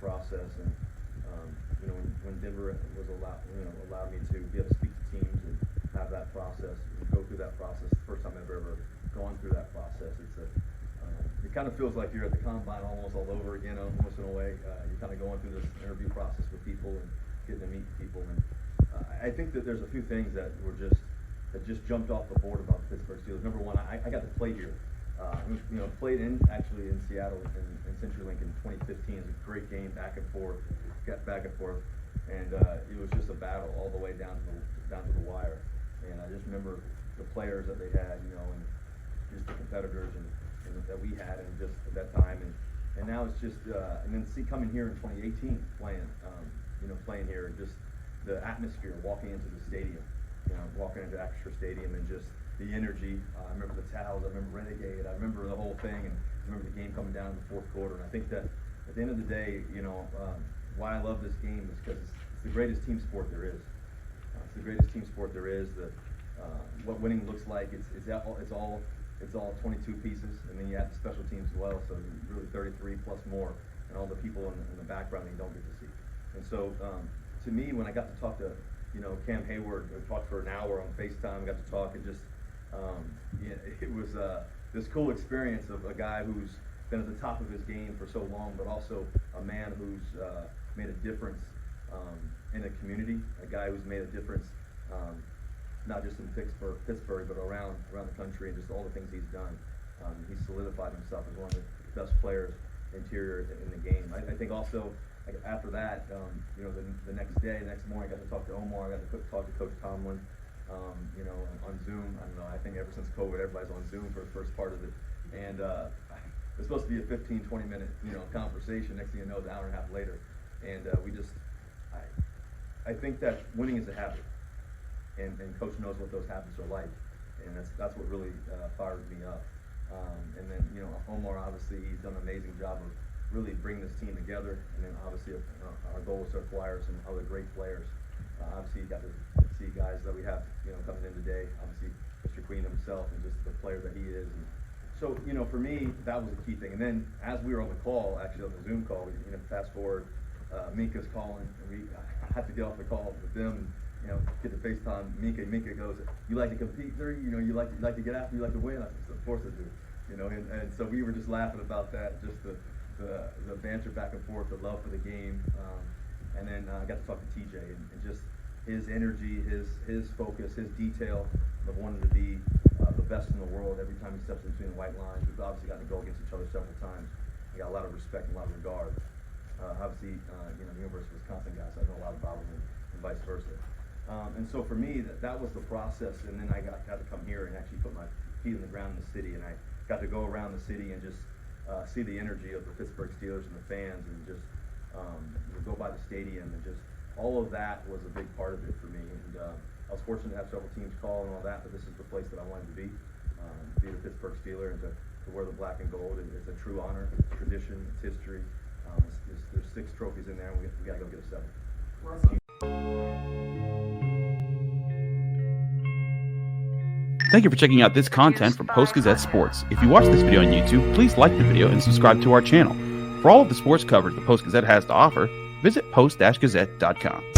process. And when Denver was allowed me to be able to speak to teams and have that process and go through that process, the first time I've ever gone through that process, it kind of feels like you're at the combine almost all over again, almost in a way. You're kind of going through this interview process with people and getting to meet people. And I think that there's a few things that just jumped off the board about the Pittsburgh Steelers. Number one, I got to play here. Played in Seattle in CenturyLink in 2015. It was a great game, back and forth, and it was just a battle all the way down to the wire. And I just remember the players that they had, and just the competitors and that we had, and just at that time, and now it's just and then coming here in 2018 playing here, just the atmosphere, walking into the stadium, walking into Acrisure Stadium, and just the energy. I remember the towels, I remember Renegade, I remember the whole thing, and I remember the game coming down in the fourth quarter. And I think that at the end of the day, why I love this game is because it's the greatest team sport there is. It's the greatest team sport there is. What winning looks like, it's all 22 pieces, and then you add the special teams as well, so really 33 plus more, and all the people in the background that you don't get to see. And so, to me, when I got to talk to Cam Heyward, we talked for an hour on FaceTime, got to talk, and just it was this cool experience of a guy who's been at the top of his game for so long, but also a man who's made a difference in a community, a guy who's made a difference not just in Pittsburgh, but around the country, and just all the things he's done. He's solidified himself as one of the best players interior in the game. I think also after that, the next morning, I got to talk to Omar. I got to talk to Coach Tomlin, on Zoom. I don't know. I think ever since COVID, everybody's on Zoom for the first part of it, and it's supposed to be a 15-20 minute conversation. Next thing you know, it's an hour and a half later, and I think that winning is a habit. And Coach knows what those habits are like, and that's what really fired me up. And then Omar, obviously he's done an amazing job of really bringing this team together. And then obviously our goal is to acquire some other great players. Obviously you got to see guys that we have coming in today. Obviously Mr. Queen himself, and just the player that he is. And so for me that was a key thing. And then as we were on the call, actually on the Zoom call, fast forward, Minkah's calling, and I had to get off the call with them. Get to FaceTime Minkah. Minkah goes, "You like to compete, sir? You like to get after, you like to win?" I said, "Of course I do." And so we were just laughing about that, just the banter back and forth, the love for the game. And then I got to talk to TJ and just his energy, his focus, his detail of wanting to be the best in the world every time he steps between the white lines. We've obviously gotten to go against each other several times. I got a lot of respect and a lot of regard. Obviously, University of Wisconsin guys, so I know a lot about them, and vice versa. And so for me, that was the process, and then I got to come here and actually put my feet on the ground in the city, and I got to go around the city and just see the energy of the Pittsburgh Steelers and the fans, and just go by the stadium, and just all of that was a big part of it for me. And I was fortunate to have several teams call and all that, but this is the place that I wanted to be the Pittsburgh Steeler, and to wear the black and gold. It's a true honor, it's tradition, it's history. There's 6 trophies in there, and we got to go get a 7th. Thank you for checking out this content from Post-Gazette Sports. If you watch this video on YouTube, please like the video and subscribe to our channel. For all of the sports coverage the Post-Gazette has to offer, visit post-gazette.com.